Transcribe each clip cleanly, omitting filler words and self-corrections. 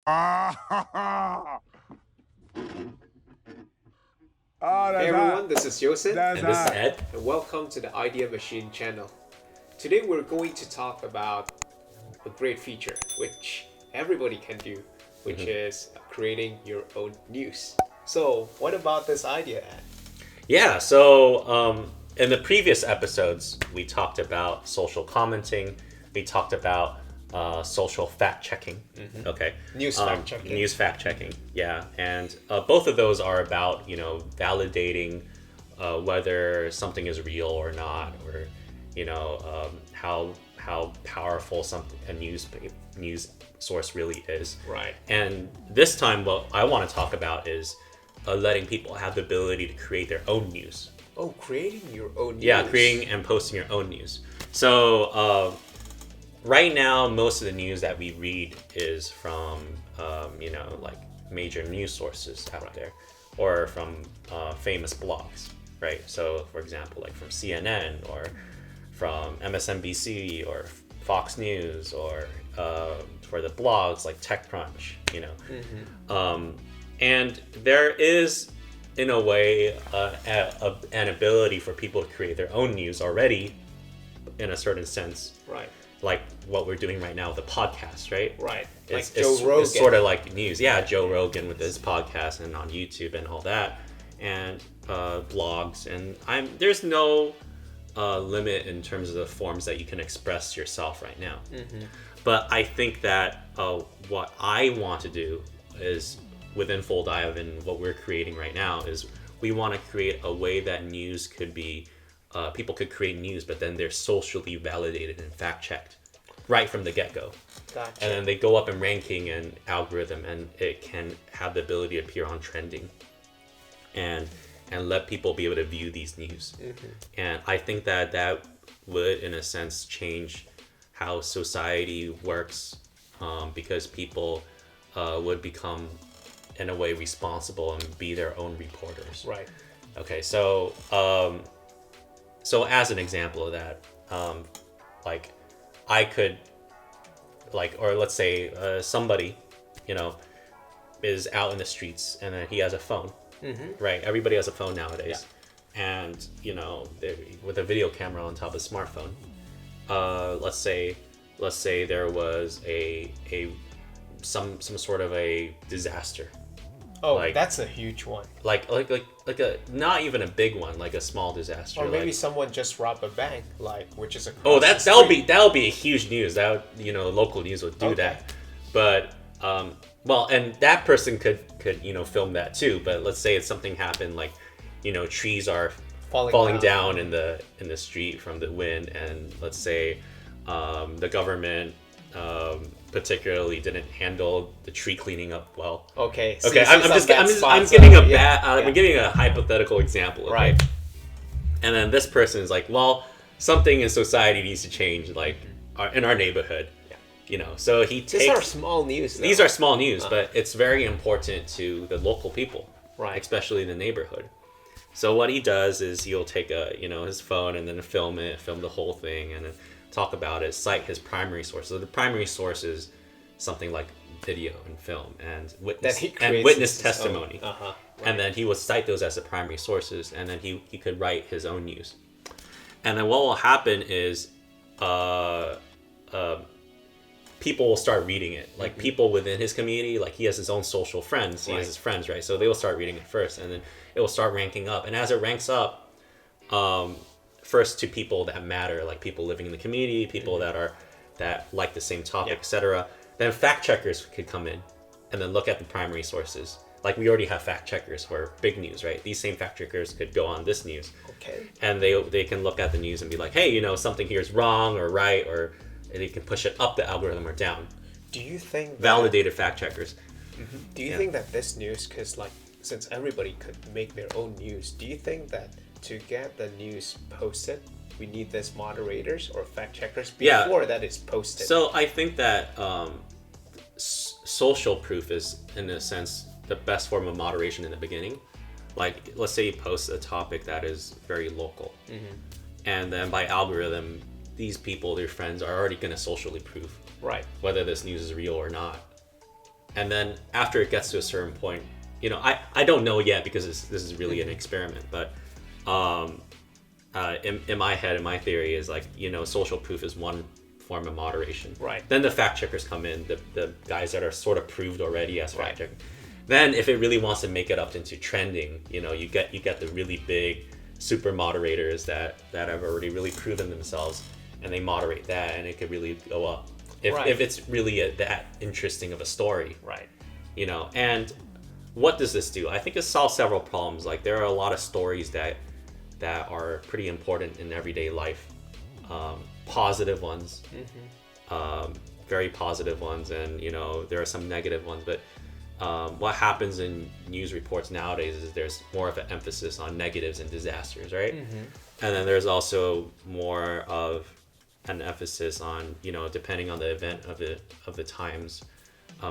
Hey everyone, this is Yosen, And this is Ed. and welcome to the Idea Machine channel. Today we're going to talk about a great feature which everybody can do, which is creating your own news. So, what about this idea, Ed? Yeah, so in the previous episodes, we talked about social commenting. We talked about social fact checking. Okay. News fact checking. News fact checking. Yeah, and both of those are about validating whether something is real or not, or how powerful a news source really is. Right. And this time, what I want to talk about is letting people have the ability to create their own news. Oh, creating your own news. Yeah, creating and posting your own news. So right now, most of the news that we read is from like major news sources out there, or from famous blogs, right? So, for example, like from CNN or from MSNBC or Fox News, or for the blogs like TechCrunch, and there is, in a way, an ability for people to create their own news already, in a certain sense. Right. Like what we're doing right now with the podcast, right? Right. It's, like Joe Rogan. It's sort of like news. Yeah, Joe Rogan with his podcast and on YouTube and all that, and blogs. And there's no limit in terms of the forms that you can express yourself right now. But I think that what I want to do is, within Full Dive and what we're creating right now, is we want to create a way that news could be, people could create news, but then they're socially validated and fact-checked right from the get-go. Gotcha. And then they go up in ranking and algorithm, and it can have the ability to appear on trending and let people be able to view these news. And I think that would, in a sense, change how society works, because people would become, in a way, responsible and be their own reporters. Right. Okay, so as an example of that, like I could, or let's say somebody, is out in the streets and then he has a phone, right? Everybody has a phone nowadays, and with a video camera on top of a smartphone. Let's say there was some sort of a disaster. Oh, that's a huge one. Like a, not even a big one, like a small disaster. Or maybe someone just robbed a bank, which is across Oh, the that'll street. be a huge news. That local news would do that. But well, and that person could film that too. But let's say it's something happened, like trees are falling down in the street from the wind, and let's say the government particularly didn't handle the tree cleaning up well. Okay. Okay, I'm giving a hypothetical example. Okay? Right. And then this person is like, well, something in society needs to change, like in our neighborhood. So he takes. These are small news. Though. These are small news, but it's very important to the local people, right? Especially the neighborhood. So what he does is he'll take his phone and then film the whole thing, and then talk about it, cite his primary source. So the primary source is something like video and film and witness testimony. Right. And then he will cite those as the primary sources, and then he could write his own news. And then what will happen is people will start reading it. Like people within his community, like he has his own social friends. He has his friends, right? So they will start reading it first, and then it will start ranking up. And as it ranks up, first to people that matter, like people living in the community, people that like the same topic, etc. Then fact checkers could come in and then look at the primary sources. Like we already have fact checkers for big news, right? These same fact checkers could go on this news. Okay. And they can look at the news and be like, hey, something here is wrong or right, or they can push it up the algorithm or down. Do you think validated fact checkers? Do you think that this news, because since everybody could make their own news, do you think that to get the news posted, we need this moderators or fact checkers before that is posted? So I think that social proof is, in a sense, the best form of moderation in the beginning. Like, let's say you post a topic that is very local, and then by algorithm, these people, their friends, are already going to socially prove right whether this news is real or not. and then after it gets to a certain point, I don't know yet because this is really an experiment, but in my head, in my theory is like, social proof is one form of moderation. Right. Then the fact checkers come in, the guys that are sort of proved already as fact checkers. Then if it really wants to make it up into trending, you get the really big super moderators that have already really proven themselves, and they moderate that, and it could really go up if it's really that interesting of a story. Right. And what does this do? I think it solves several problems. Like, there are a lot of stories that are pretty important in everyday life, positive ones, very positive ones, and there are some negative ones, but what happens in news reports nowadays is there's more of an emphasis on negatives and disasters, right? And then there's also more of an emphasis on, depending on the event of the times,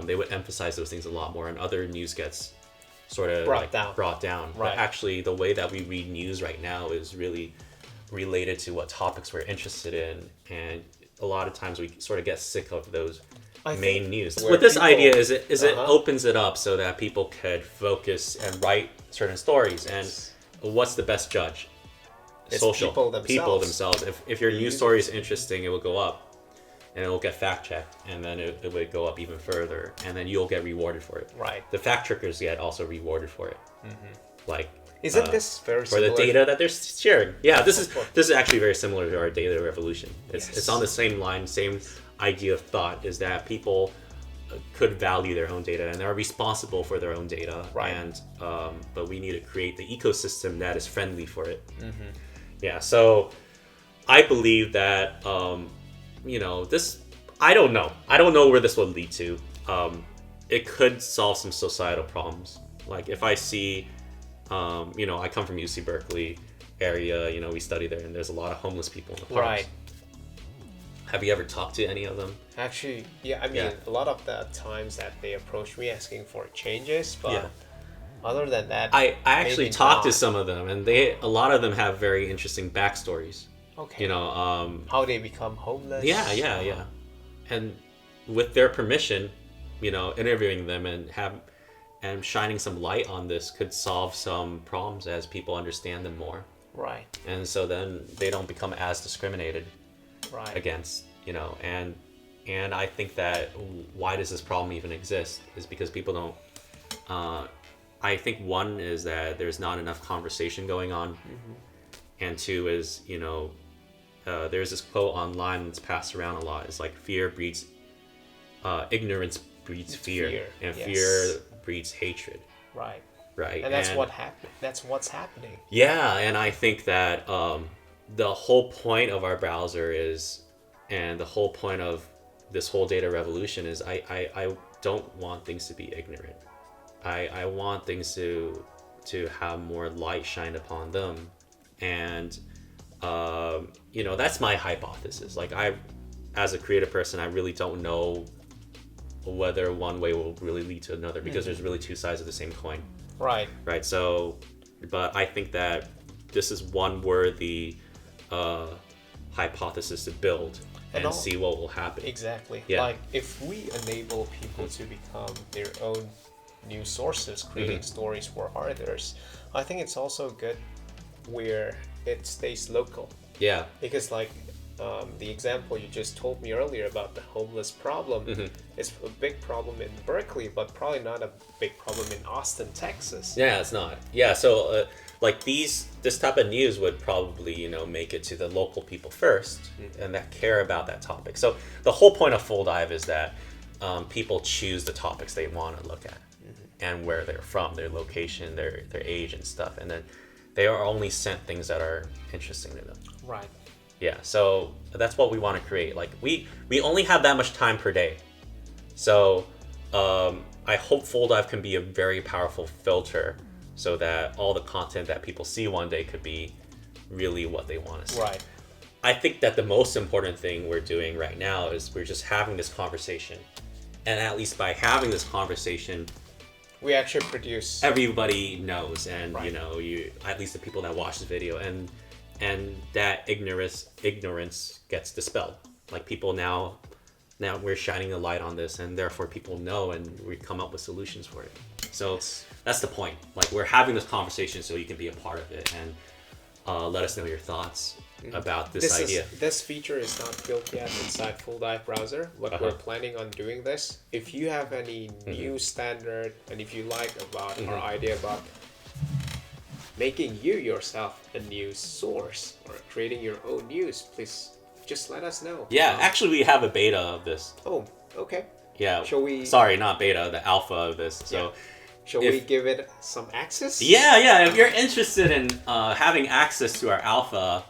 they would emphasize those things a lot more, and other news gets sort of brought down. Right. But actually, the way that we read news right now is really related to what topics we're interested in, and a lot of times we sort of get sick of those main news. What this idea is, it opens it up so that people could focus and write certain stories. And what's the best judge? It's Social people themselves. If your news story is interesting, it will go up, and it will get fact checked, and then it would go up even further, and then you'll get rewarded for it. Right. The fact checkers get also rewarded for it. Like, isn't this very similar? For the data that they're sharing? Yeah, this is actually very similar to our data revolution. It's on the same line, same idea of thought, is that people could value their own data and they're responsible for their own data. Right. And but we need to create the ecosystem that is friendly for it. Yeah. So I believe that this. I don't know where this will lead to. It could solve some societal problems. Like, if I see, I come from UC Berkeley area. We study there, and there's a lot of homeless people in the parks. Right. Have you ever talked to any of them? Actually, yeah. I mean, a lot of the times that they approach me asking for changes, but other than that, I actually talked to some of them, and a lot of them have very interesting backstories. Okay. How they become homeless. Yeah. And with their permission, interviewing them and shining some light on this could solve some problems as people understand them more. Right. And so then they don't become as discriminated against, and I think that why does this problem even exist is because people don't, I think one is that there's not enough conversation going on, and two is, there's this quote online that's passed around a lot. It's like, fear breeds, ignorance breeds fear, and fear breeds hatred. Right. Right. And that's what's happening. Yeah, and I think that the whole point of our browser is, and the whole point of this whole data revolution is, I don't want things to be ignorant. I want things to have more light shined upon them, and that's my hypothesis. Like, as a creative person, I really don't know whether one way will really lead to another, because there's really two sides of the same coin. Right. So, but I think that this is one worthy hypothesis to build and see what will happen. Exactly. Yeah. Like, if we enable people to become their own news sources, creating stories for others, I think it's also good where it stays local. Yeah. Because, like, the example you just told me earlier about the homeless problem, it's a big problem in Berkeley, but probably not a big problem in Austin, Texas. Yeah, it's not. Yeah, so like this type of news would probably make it to the local people first, and that care about that topic. So the whole point of Full Dive is that people choose the topics they want to look at, and where they're from, their location, their age and stuff, and then they are only sent things that are interesting to them. Right. Yeah, so that's what we want to create. Like, we only have that much time per day. So I hope Full Dive can be a very powerful filter so that all the content that people see one day could be really what they want to see. Right. I think that the most important thing we're doing right now is we're just having this conversation. And at least by having this conversation, we actually produce. Everybody knows, and you at least the people that watch this video, and that ignorance gets dispelled. Like, people now now we're shining a light on this, and therefore people know, and we come up with solutions for it. So that's the point. Like, we're having this conversation so you can be a part of it, and let us know your thoughts about this idea. This feature is not built yet inside Full Dive browser, but we're planning on doing this. If you have any news standard, and if you like about our idea about making you yourself a news source or creating your own news, please just let us know. Yeah, actually we have a beta of this. Oh, okay. Yeah. Shall we? Sorry, not beta, the alpha of this. So. Yeah. Shall we give it some access? Yeah. If you're interested in having access to our alpha,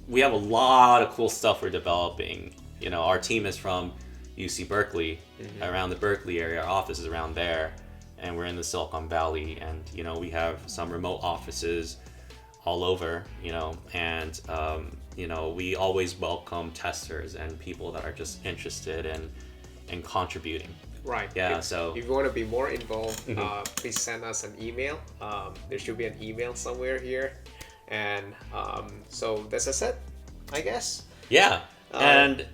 we have a lot of cool stuff we're developing. You know, our team is from UC Berkeley, around the Berkeley area. Our office is around there, and we're in the Silicon Valley. And you know, we have some remote offices all over. You know, and you know, we always welcome testers and people that are just interested in contributing. Right. Yeah. If you want to be more involved, please send us an email. There should be an email somewhere here, and so this is it, I guess. Yeah. And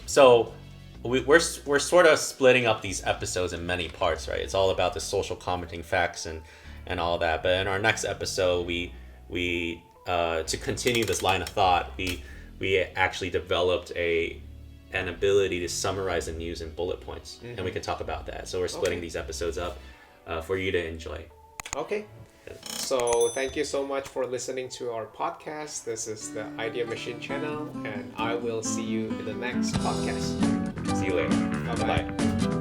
so we're sort of splitting up these episodes in many parts, right? It's all about the social commenting facts and all that. But in our next episode, we to continue this line of thought, we actually developed an ability to summarize the news in bullet points, and we can talk about that. So we're splitting these episodes up for you to enjoy. Okay. So thank you so much for listening to our podcast. This is the Idea Machine channel, and I will see you in the next podcast. See you later. Bye-bye.